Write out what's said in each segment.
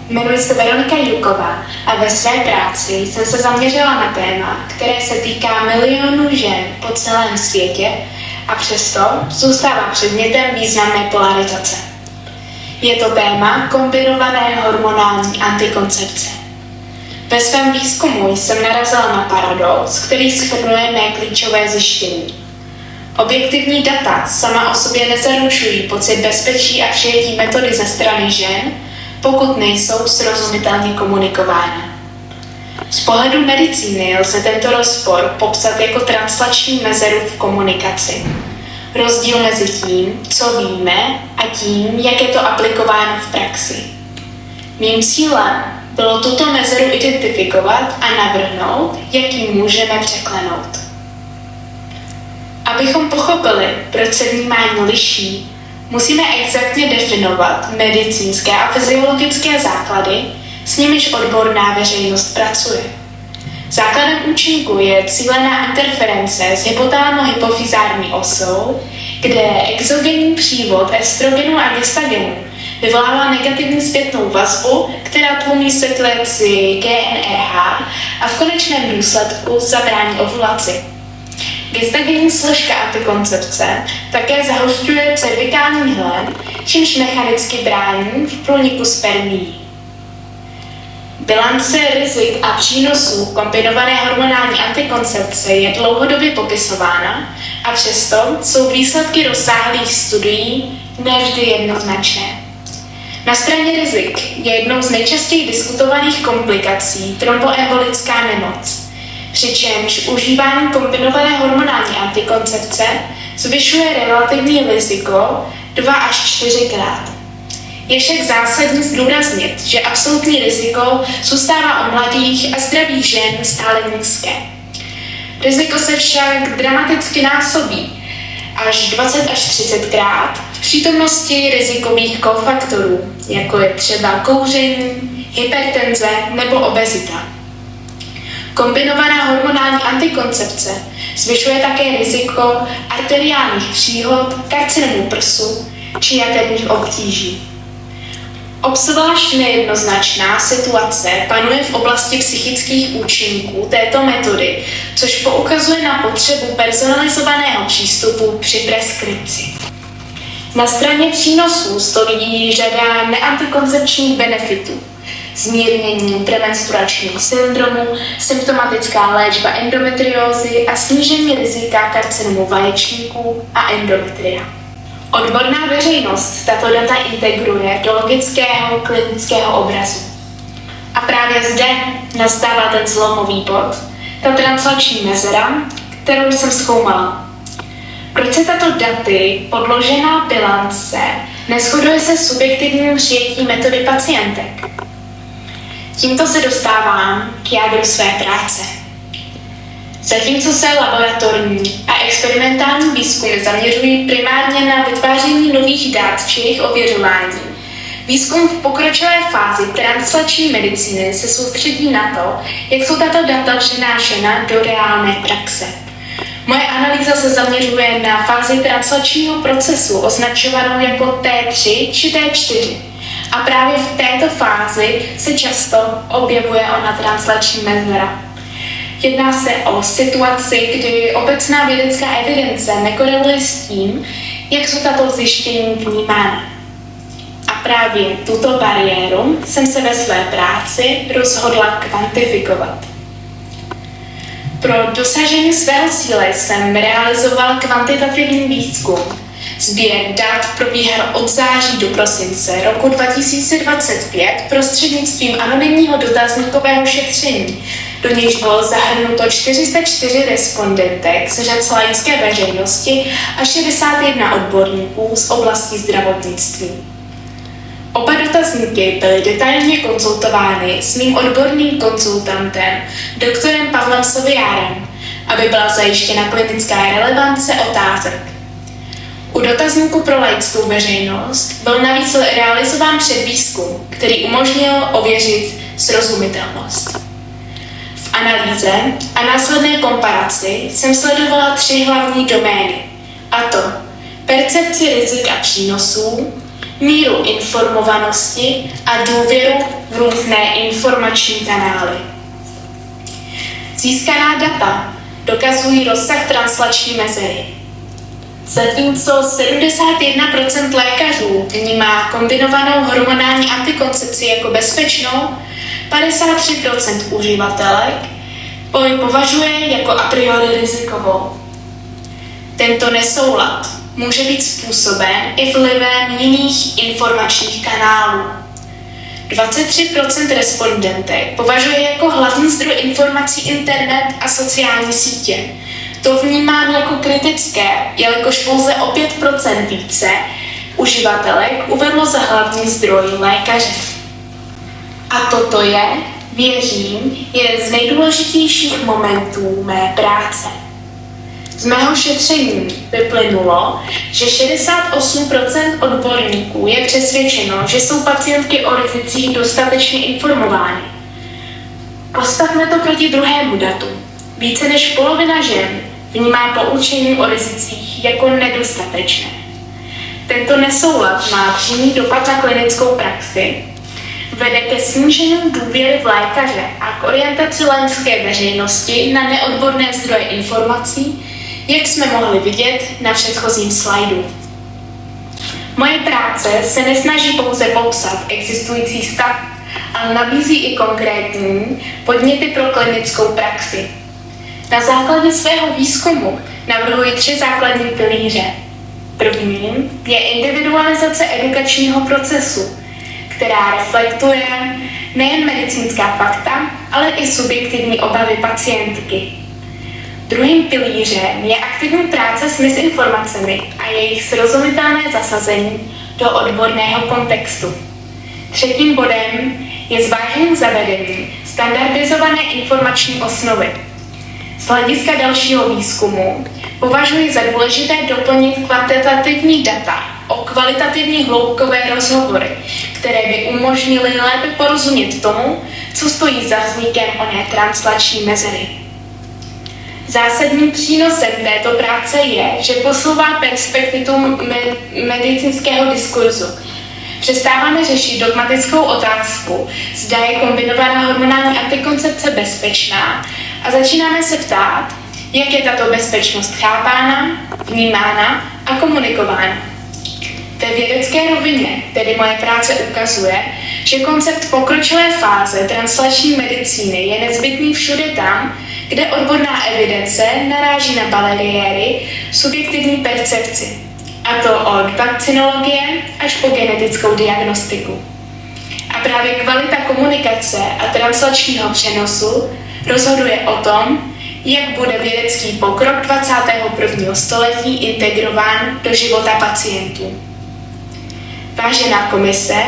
Jmenuji se Veronika Juková a ve své práci jsem se zaměřila na téma, které se týká milionů žen po celém světě a přesto zůstává předmětem významné polarizace. Je to téma kombinované hormonální antikoncepce. Ve svém výzkumu jsem narazila na paradox, který shrnuje mé klíčové zjištění. Objektivní data sama o sobě nezaručují pocit bezpečí a přijetí metody ze strany žen, pokud nejsou srozumitelně komunikovány. Z pohledu medicíny lze tento rozpor popsat jako translační mezeru v komunikaci. Rozdíl mezi tím, co víme, a tím, jak je to aplikováno v praxi. Mým cílem bylo tuto mezeru identifikovat a navrhnout, jak ji můžeme překlenout. Abychom pochopili, proč se vnímání liší, musíme exaktně definovat medicínské a fyziologické základy, s nimiž odborná veřejnost pracuje. Základem účinku je cílená interference s hypotalamo-hypofyzární osou, kde exogenní přívod estrogenu a gestagenu vyvolává negativní zpětnou vazbu, která tlumí sekreci GnRH a v konečném důsledku zabrání ovulaci. Gestagenní složka antikoncepce také zahušťuje cervikální hlen, čímž mechanicky brání v průniku spermií. Bilance rizik a přínosů kombinované hormonální antikoncepce je dlouhodobě popisována a přesto jsou výsledky rozsáhlých studií nevždy jednoznačné. Na straně rizik je jednou z nejčastěji diskutovaných komplikací tromboembolická nemoc, přičemž užívání kombinované hormonální antikoncepce zvyšuje relativní riziko 2 až 4krát. Je však zásadní zdůraznit, že absolutní riziko zůstává u mladých a zdravých žen stále nízké. Riziko se však dramaticky násobí až 20 až 30krát v přítomnosti rizikových kofaktorů, jako je třeba kouření, hypertenze nebo obezita. Kombinovaná hormonální antikoncepce zvyšuje také riziko arteriálních příhod, karcinomů prsu či jaterních obtíží. Obzvlášť nejednoznačná situace panuje v oblasti psychických účinků této metody, což poukazuje na potřebu personalizovaného přístupu při preskripci. Na straně přínosů stojí řada neantikoncepčních benefitů. Zmírnění premenstruačního syndromu, symptomatická léčba endometriózy a snížení rizika karcinomu vaječníků a endometria. Odborná veřejnost tato data integruje do logického klinického obrazu. A právě zde nastává ten zlomový bod, ta translační mezera, kterou jsem zkoumala. Proč se tato daty podložená bilance neshoduje se subjektivním přijetím metody pacientek? Tímto se dostávám k jádru své práce. Zatímco se laboratorní a experimentální výzkumy zaměřují primárně na vytváření nových dat či jejich ověřování, výzkum v pokročilé fázi translační medicíny se soustředí na to, jak jsou tato data přenášena do reálné praxe. Moje analýza se zaměřuje na fázi translačního procesu označovanou jako T3 či T4. A právě v této fázi se často objevuje ona translační mezera. Jedná se o situaci, kdy obecná vědecká evidence nekoreluje s tím, jak jsou tato zjištění vnímána. A právě tuto bariéru jsem se ve své práci rozhodla kvantifikovat. Pro dosažení svého cíle jsem realizoval kvantitativní výzkum. Sběr dat probíhal od září do prosince roku 2025 prostřednictvím anonymního dotazníkového šetření, do nějž bylo zahrnuto 404 respondentek z řad laické veřejnosti a 61 odborníků z oblasti zdravotnictví. Oba dotazníky byly detailně konzultovány s mým odborným konzultantem, doktorem Pavlem Soviárem, aby byla zajištěna klinická relevance otázek. U dotazníku pro laickou veřejnost byl navíc realizován předvýzkum, který umožnil ověřit srozumitelnost. V analýze a následné komparaci jsem sledovala 3 hlavní domény, a to percepci rizik a přínosů, míru informovanosti a důvěru v různé informační kanály. Získaná data dokazují rozsah translační mezery. Zatímco 71% lékařů vnímá kombinovanou hormonální antikoncepci jako bezpečnou, 53% uživatelek ji považuje jako a priori rizikovou. Tento nesoulad může být způsoben i vlivem jiných informačních kanálů. 23% respondentek považuje jako hlavní zdroj informací internet a sociální sítě. To vnímám jako kritické, jelikož pouze o 5% více uživatelek uvedlo za hlavní zdroj lékaře. A toto je, věřím, jeden z nejdůležitějších momentů mé práce. Z mého šetření vyplynulo, že 68% odborníků je přesvědčeno, že jsou pacientky o rizicích dostatečně informovány. Postavme to proti druhému datu. Více než polovina žen vnímá poučení o rizicích jako nedostatečné. Tento nesoulad má přímý dopad na klinickou praxi, vede ke snížení důvěry v lékaře a k orientaci lékařské veřejnosti na neodborné zdroje informací, jak jsme mohli vidět na předchozím slajdu. Moje práce se nesnaží pouze popsat existující stav, ale nabízí i konkrétní podněty pro klinickou praxi. Na základě svého výzkumu navrhuji 3 základní pilíře. Prvním je individualizace edukačního procesu, která reflektuje nejen medicínská fakta, ale i subjektivní obavy pacientky. Druhým pilířem je aktivní práce s misinformacemi a jejich srozumitelné zasazení do odborného kontextu. Třetím bodem je zvážení zavedení standardizované informační osnovy. Z hlediska dalšího výzkumu považuji za důležité doplnit kvantitativní data o kvalitativní hloubkové rozhovory, které by umožnily lépe porozumět tomu, co stojí za vznikem oné translační mezery. Zásadním přínosem této práce je, že posouvá perspektivu medicínského diskurzu. Přestáváme řešit dogmatickou otázku, zda je kombinovaná hormonální antikoncepce bezpečná, a začínáme se ptát, jak je tato bezpečnost chápána, vnímána a komunikována. Ve vědecké rovině tedy moje práce ukazuje, že koncept pokročilé fáze translační medicíny je nezbytný všude tam, kde odborná evidence naráží na bariéry subjektivní percepci, a to od vakcinologie až po genetickou diagnostiku. A právě kvalita komunikace a translačního přenosu rozhoduje o tom, jak bude vědecký pokrok 21. století integrován do života pacientů. Vážená komise,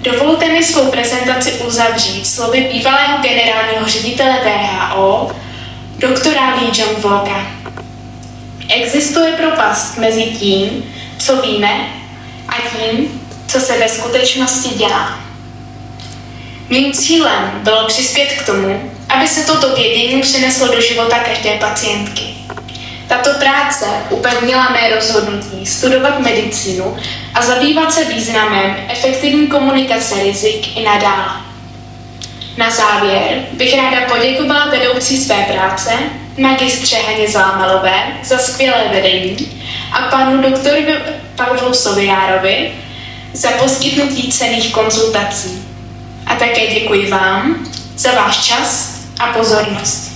dovolte mi svou prezentaci uzavřít slovy bývalého generálního ředitele WHO, doktora Lee Jong-woka. Existuje propast mezi tím, co víme, a tím, co se ve skutečnosti dělá. Mým cílem bylo přispět k tomu, aby se toto vědění přeneslo do života každé pacientky. Tato práce upevnila mé rozhodnutí studovat medicínu a zabývat se významem efektivní komunikace rizik i nadále. Na závěr bych ráda poděkovala vedoucí své práce, magistře Haně Zámalové, za skvělé vedení a panu doktoru Pavlu Soviárovi za poskytnutí cenných konzultací. A také děkuji vám za váš čas a pozornost.